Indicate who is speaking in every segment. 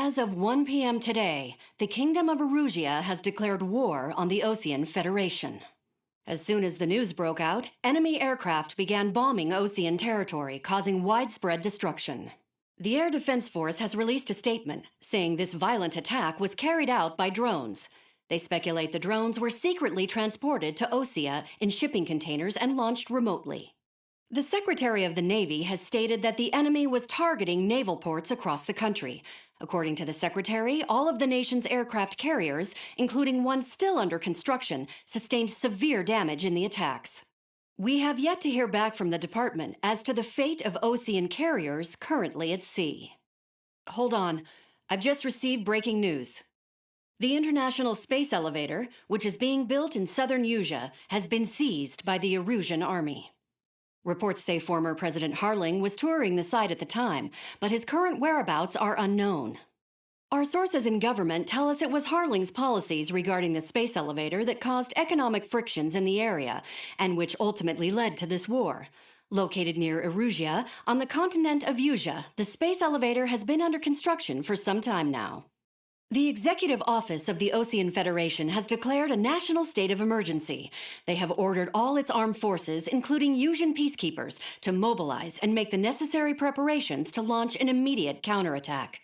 Speaker 1: As of 1 p.m. today, the Kingdom of Erusia has declared war on the Osean Federation. As soon as the news broke out, enemy aircraft began bombing Osean territory, causing widespread destruction. The Air Defense Force has released a statement saying this violent attack was carried out by drones. They speculate the drones were secretly transported to Osea in shipping containers and launched remotely. The Secretary of the Navy has stated that the enemy was targeting naval ports across the country. According to the Secretary, all of the nation's aircraft carriers, including one still under construction, sustained severe damage in the attacks. We have yet to hear back from the department as to the fate of Osean carriers currently at sea. Hold on, I've just received breaking news. The International Space Elevator, which is being built in southern Usea, has been seized by the Erusian army. Reports say former President Harling was touring the site at the time, but his current whereabouts are unknown. Our sources in government tell us it was Harling's policies regarding the space elevator that caused economic frictions in the area, and which ultimately led to this war. Located near Erusia, on the continent of Usea, the space elevator has been under construction for some time now. The Executive Office of the Osean Federation has declared a national state of emergency. They have ordered all its armed forces, including Usean peacekeepers, to mobilize and make the necessary preparations to launch an immediate counterattack.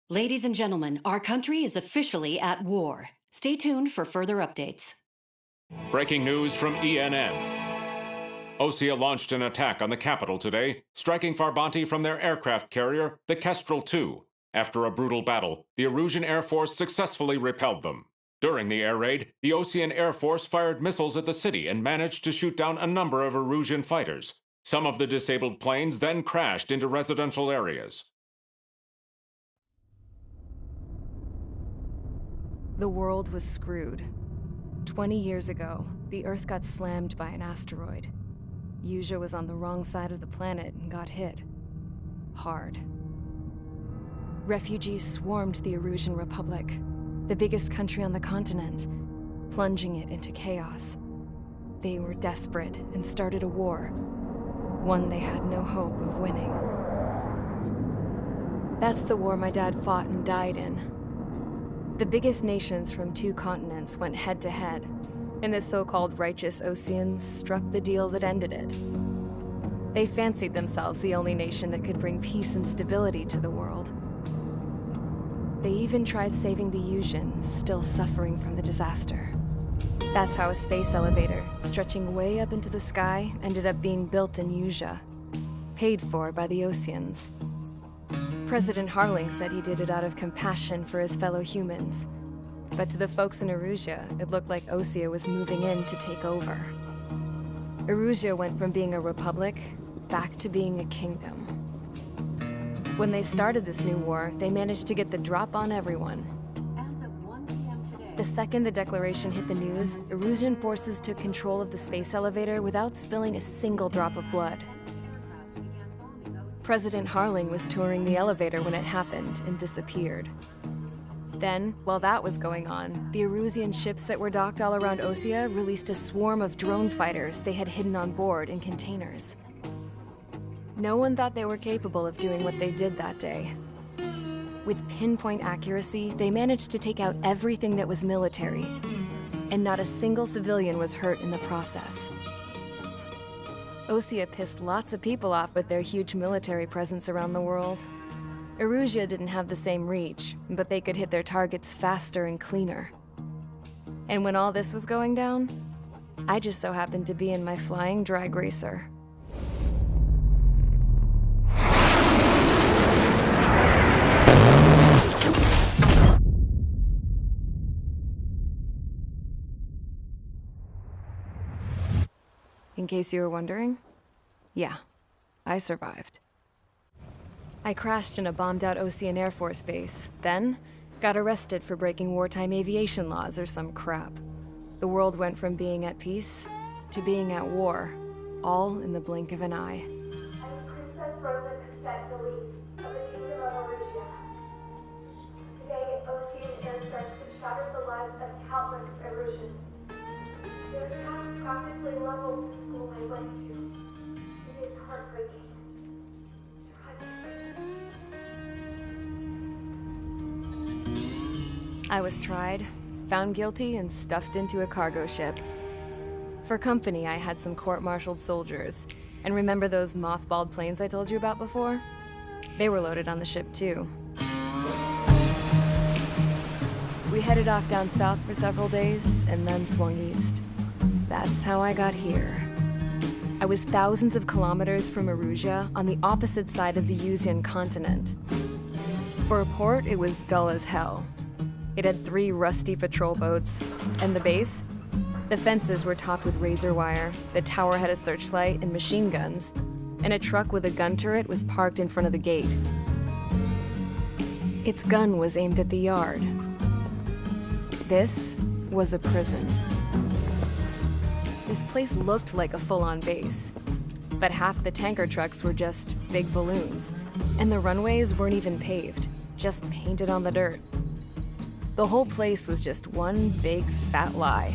Speaker 1: Ladies and gentlemen, our country is officially at war. Stay tuned for further updates.
Speaker 2: Breaking news from ENN. Osea launched an attack on the capital today, striking Farbanti from their aircraft carrier, the Kestrel II. After a brutal battle, the Erusian Air Force successfully repelled them. During the air raid, the Osean Air Force fired missiles at the city and managed to shoot down a number of Erusian fighters. Some of the disabled planes then crashed into residential areas.
Speaker 3: The world was screwed. 20 years ago, the Earth got slammed by an asteroid. Usea was on the wrong side of the planet and got hit. Hard. Refugees swarmed the Erusian Republic, the biggest country on the continent, plunging it into chaos. They were desperate and started a war, one they had no hope of winning. That's the war my dad fought and died in. The biggest nations from 2 continents went head-to-head, and the so-called righteous Oseans struck the deal that ended it. They fancied themselves the only nation that could bring peace and stability to the world. They even tried saving the Useans, still suffering from the disaster. That's how a space elevator, stretching way up into the sky, ended up being built in Usea, paid for by the Oseans. President Harling said he did it out of compassion for his fellow humans. But to the folks in Erusia, it looked like Osea was moving in to take over. Erusia went from being a republic back to being a kingdom. When they started this new war, they managed to get the drop on everyone.
Speaker 1: As of 1 p.m. today,
Speaker 3: The second the declaration hit the news, Erusian forces took control of the space elevator without spilling a single drop of blood. President Harling was touring the elevator when it happened and disappeared. Then, while that was going on, the Erusian ships that were docked all around Osea released a swarm of drone fighters they had hidden on board in containers. No one thought they were capable of doing what they did that day. With pinpoint accuracy, they managed to take out everything that was military, and not a single civilian was hurt in the process. Osea pissed lots of people off with their huge military presence around the world. Erusia didn't have the same reach, but they could hit their targets faster and cleaner. And when all this was going down, I just so happened to be in my flying drag racer. In case you were wondering, yeah, I survived. I crashed in a bombed-out Osean Air Force base, then got arrested for breaking wartime aviation laws or some crap. The world went from being at peace to being at war, all in the blink of an eye.
Speaker 4: I am Princess Rosa Cassette Delise of the Kingdom of Erusia. Today, Osean airstrikes have shattered the lives of countless Erusians. Their attacks practically leveled the school I went to. It is heartbreaking. Tragic.
Speaker 3: I was tried, found guilty, and stuffed into a cargo ship. For company, I had some court-martialed soldiers. And remember those mothballed planes I told you about before? They were loaded on the ship too. We headed off down south for several days, and then swung east. That's how I got here. I was thousands of kilometers from Erusia, on the opposite side of the Yuzian continent. For a port, it was dull as hell. It had 3 rusty patrol boats, and the base? The fences were topped with razor wire, the tower had a searchlight and machine guns, and a truck with a gun turret was parked in front of the gate. Its gun was aimed at the yard. This was a prison. This place looked like a full-on base, but half the tanker trucks were just big balloons, and the runways weren't even paved, just painted on the dirt. The whole place was just one big fat lie.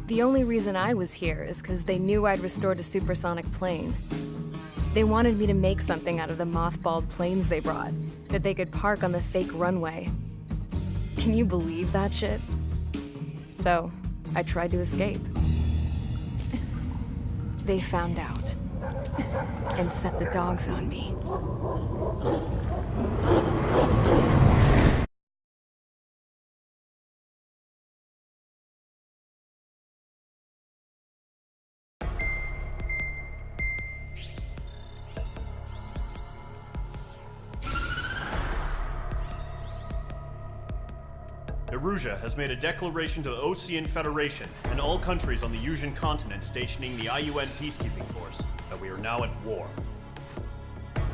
Speaker 3: The only reason I was here is because they knew I'd restored a supersonic plane. They wanted me to make something out of the mothballed planes they brought, that they could park on the fake runway. Can you believe that shit? So, I tried to escape. They found out and set the dogs on me.
Speaker 5: Erusia has made a declaration to the Osean Federation and all countries on the Yusian continent stationing the IUN peacekeeping force that we are now at war.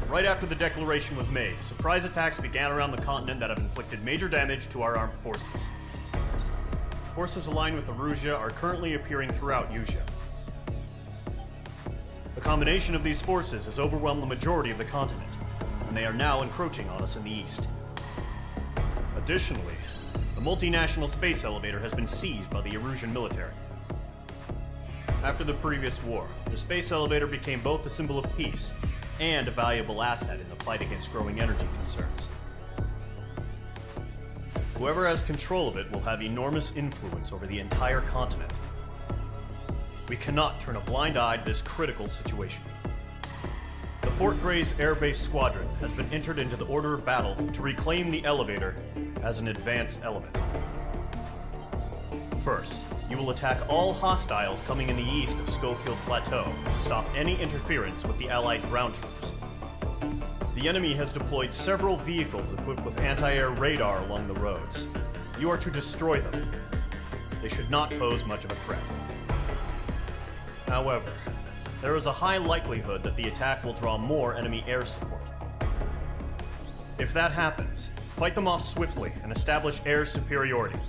Speaker 5: Right after the declaration was made, surprise attacks began around the continent that have inflicted major damage to our armed forces. Forces aligned with Erusia are currently appearing throughout Yusia. The combination of these forces has overwhelmed the majority of the continent, and they are now encroaching on us in the east. Additionally, the multinational space elevator has been seized by the Erusian military. After the previous war, the space elevator became both a symbol of peace and a valuable asset in the fight against growing energy concerns. Whoever has control of it will have enormous influence over the entire continent. We cannot turn a blind eye to this critical situation. The Fort Grays Air Base Squadron has been entered into the order of battle to reclaim the elevator as an advance element. First, you will attack all hostiles coming in the east of Schofield Plateau to stop any interference with the Allied ground troops. The enemy has deployed several vehicles equipped with anti-air radar along the roads. You are to destroy them. They should not pose much of a threat. However, there is a high likelihood that the attack will draw more enemy air support. If that happens, fight them off swiftly and establish air superiority.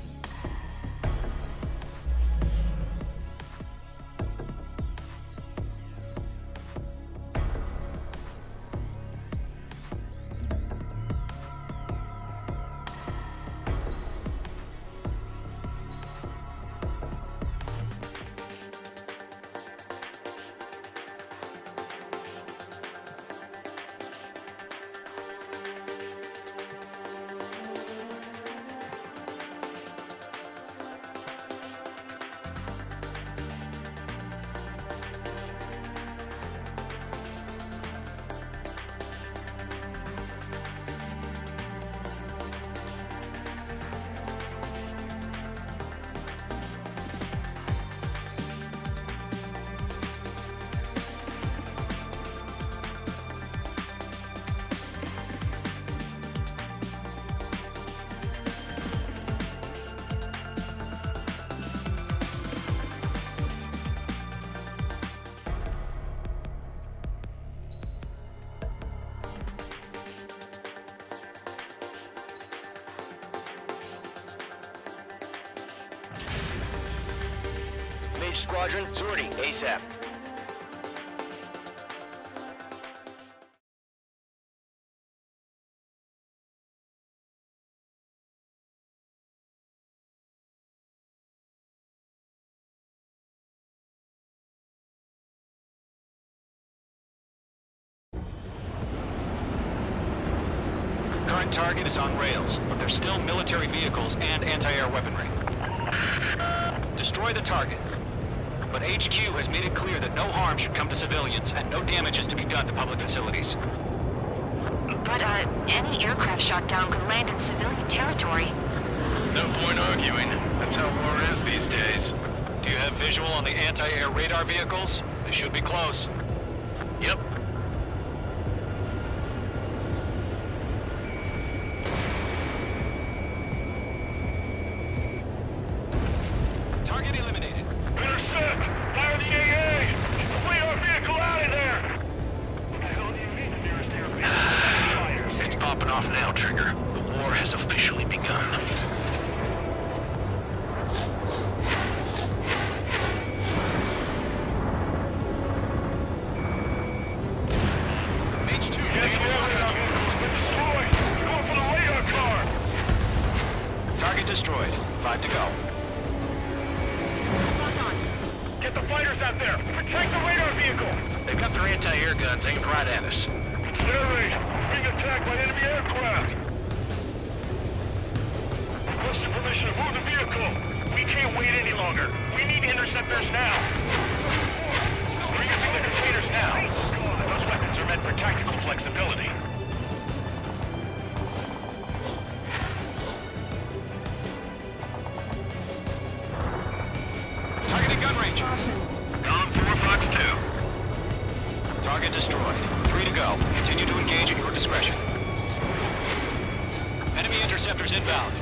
Speaker 6: Mage Squadron, sortie ASAP. Current Current target is on rails, but there's still military vehicles and anti-air weaponry. Destroy the target. But HQ has made it clear that no harm should come to civilians and no damage is to be done to public facilities.
Speaker 7: But, any aircraft shot down could land in civilian territory.
Speaker 8: No point arguing. That's how war is these days.
Speaker 6: Do you have visual on the anti-air radar vehicles? They should be close.
Speaker 8: Yep.
Speaker 6: Target eliminated.
Speaker 8: Intercept! Fire the AA! Flee our vehicle out of there! What the hell do you mean the nearest airfield? It's popping off now, Trigger. The war has officially begun. H2, get the radar! Destroyed! Going for the radar car!
Speaker 6: Target destroyed. 5 to go.
Speaker 8: Get the fighters out there! Protect the radar vehicle! They've got their anti-air guns aimed right at us. Incinerate! Being attacked by enemy aircraft! Requesting permission to move the vehicle! We can't wait any longer! We need to intercept theirs now! We're using the containers now! Those weapons are meant for tactical flexibility.
Speaker 6: Targeting gun range.
Speaker 8: Column 4, Fox 2.
Speaker 6: Target destroyed. 3 to go. Continue to engage at your discretion. Enemy interceptors inbound.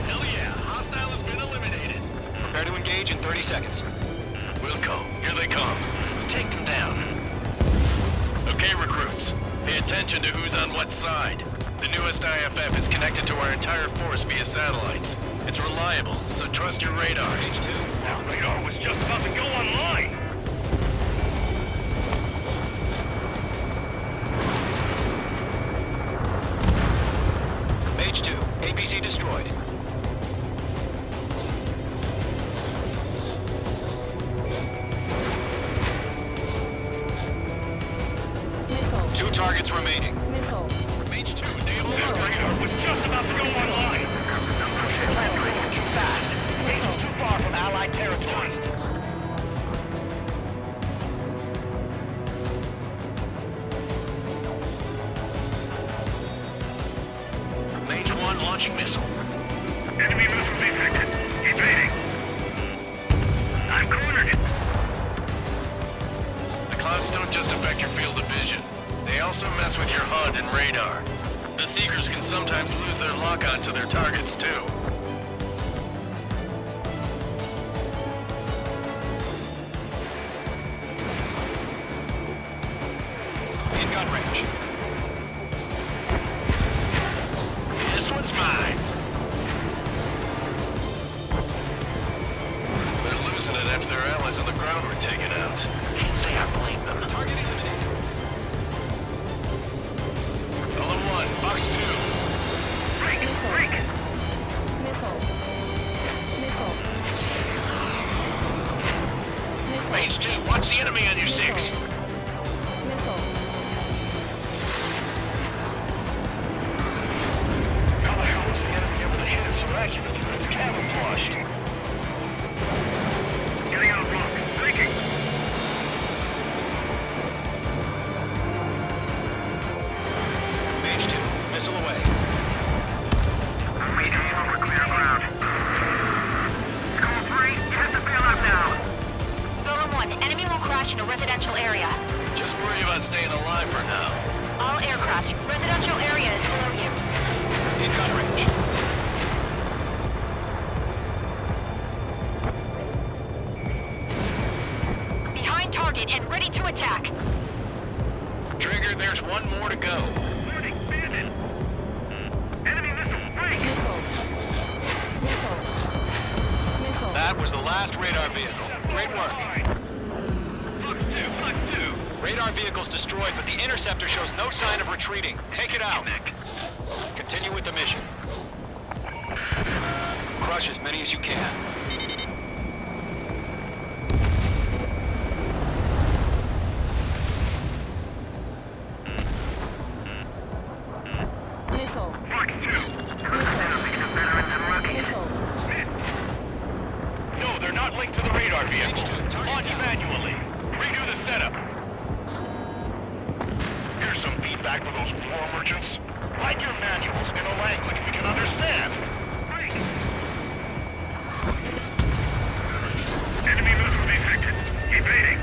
Speaker 8: Hell yeah, hostile has been eliminated.
Speaker 6: Prepare to engage in 30 seconds.
Speaker 8: Wilco, here they come. Take them down. Okay, recruits. Pay attention to who's on what side. The newest IFF is connected to our entire force via satellites. It's reliable, so trust your radars.
Speaker 6: H2.
Speaker 8: That radar was just about to go online.
Speaker 6: H2. ABC destroyed. Two targets remaining.
Speaker 8: H2, naval radar was just about to go online. Too fast. H too far from Allied territory. Mage 1 launching missile. Enemy missile detected. Evading. I'm cornered. The clouds don't just affect your field of vision. They also mess with your HUD and radar. The Seekers can sometimes lose their lock-on to their targets, too.
Speaker 6: In gun range.
Speaker 8: This one's mine. They're losing it after their allies on the ground were taken out. Can't say I blame them.
Speaker 6: Target eliminated.
Speaker 8: Column 1, Fox 2. Freak! Range 2, watch the enemy on your 6. How the hell was the enemy able to hit us so accurately when it's camouflaged? Getting out of block. Breaking.
Speaker 6: H2. Missile away.
Speaker 8: Medium over clear ground. Call 3, hit the bailout now.
Speaker 7: Golem 1, enemy will crash in a residential area.
Speaker 8: Just worry about staying alive for now.
Speaker 7: All aircraft, residential area is below you.
Speaker 6: In gun range.
Speaker 7: Behind target and ready to attack.
Speaker 8: Trigger, there's one more to go. Warning, bandit! Enemy missile, break!
Speaker 6: That was the last radar vehicle. Great work.
Speaker 8: Fox 2.
Speaker 6: Radar vehicle's destroyed, but the interceptor shows no sign of retreating. Take it out. Continue with the mission. Crush as many as you can.
Speaker 8: contact with those floor merchants? Write your manuals in a language we can understand. Enemy missile detected. Evading.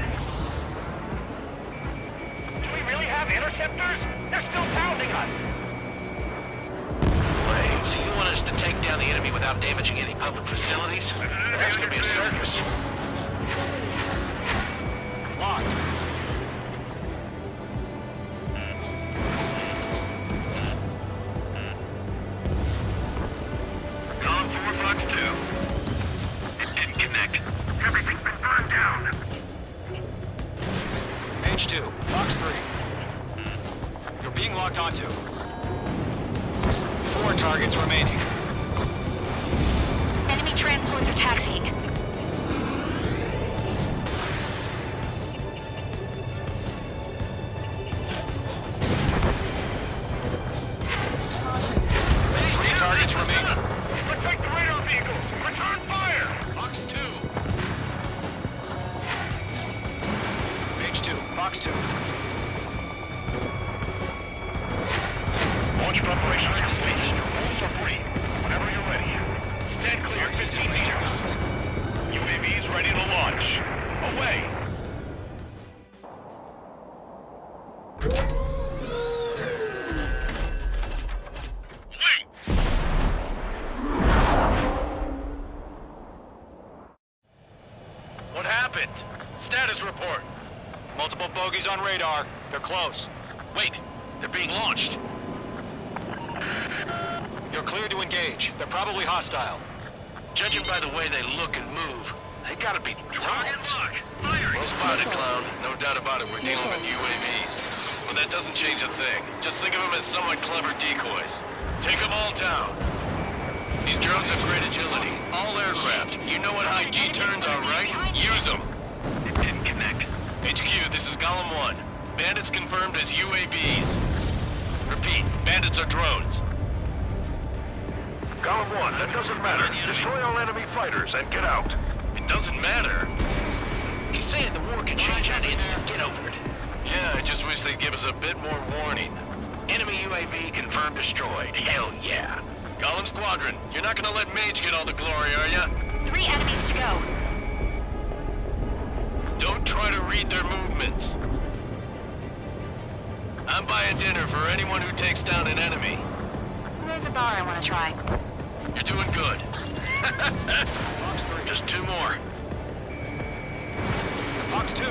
Speaker 8: Do we really have interceptors? They're still pounding us.
Speaker 6: Wait, so you want us to take down the enemy without damaging any public facilities? That's gonna be a circus. Locked.
Speaker 8: Column 4, Fox 2. It didn't connect. Everything's been burned down.
Speaker 6: H2, Fox 3. You're being locked onto. 4 targets remaining.
Speaker 7: Enemy transports are taxiing.
Speaker 6: Three targets remaining.
Speaker 8: Protect the radar vehicles. Return fire.
Speaker 6: Fox 2. H2, Fox 2.
Speaker 8: Launch preparations complete. Rules are free. Whenever you're ready. Stand clear 15 meters. UAVs ready to launch. Away. Wait. What happened? Status report.
Speaker 6: Multiple bogies on radar. They're close.
Speaker 8: Wait, they're being launched.
Speaker 6: You're clear to engage. They're probably hostile.
Speaker 8: Judging by the way they look and move, they gotta be drones. Well spotted, clown. No doubt about it, we're dealing with UAVs. But that doesn't change a thing. Just think of them as somewhat clever decoys. Take them all down. These drones have great agility. All aircraft. You know what high G-turns are, right? Use them. It didn't connect. HQ, this is Golem 1. Bandits confirmed as UAVs. Repeat, bandits are drones. Golem 1, that doesn't matter. Destroy all enemy fighters and get out. It doesn't matter.
Speaker 6: He's saying the war can change that instant. Get over it.
Speaker 8: Yeah, I just wish they'd give us a bit more warning.
Speaker 6: Enemy UAV confirmed destroyed. Hell yeah.
Speaker 8: Golem Squadron, you're not gonna let Mage get all the glory, are ya?
Speaker 7: 3 enemies to go.
Speaker 8: Don't try to read their movements. I'm buying dinner for anyone who takes down an enemy.
Speaker 7: There's a bar I want to try.
Speaker 8: You're doing good. Fox 3. Just 2 more.
Speaker 6: Fox 2.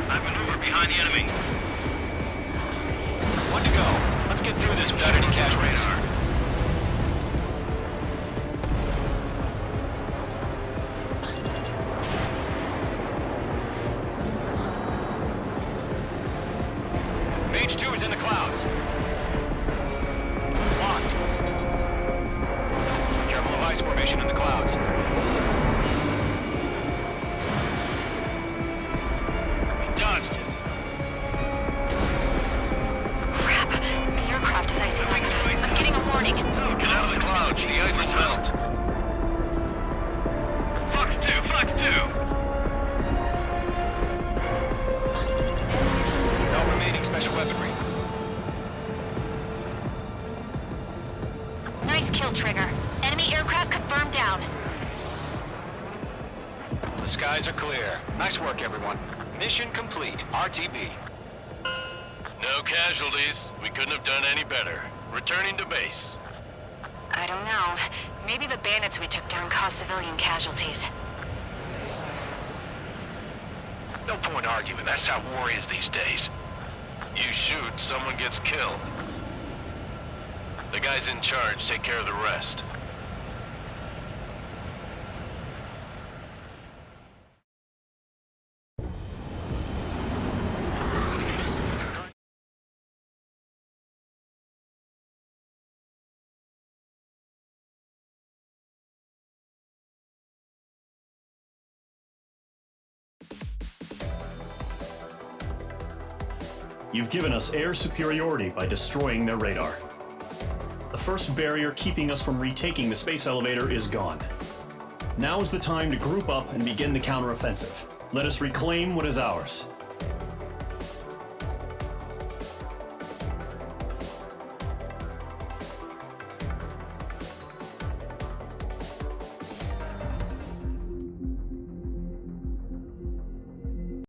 Speaker 8: I maneuver behind the enemy.
Speaker 6: 1 to go. Let's get through this without any casualties. Mage 2 is in the clouds. Locked. Careful of ice formation in the clouds.
Speaker 8: We dodged it.
Speaker 7: Crap. The aircraft is icing up. I'm getting a warning.
Speaker 8: So, get out of the clouds. The ice will melt. Fox 2, Fox 2.
Speaker 6: No remaining special weaponry.
Speaker 7: Nice kill, Trigger. Enemy aircraft confirmed down.
Speaker 6: The skies are clear. Nice work, everyone. Mission complete. RTB.
Speaker 8: No casualties. We couldn't have done any better. Returning to base.
Speaker 7: I don't know. Maybe the bandits we took down caused civilian casualties.
Speaker 8: No point arguing. That's how war is these days. You shoot, someone gets killed. The guys in charge take care of the rest.
Speaker 5: You've given us air superiority by destroying their radar. The first barrier keeping us from retaking the space elevator is gone. Now is the time to group up and begin the counteroffensive. Let us reclaim what is ours.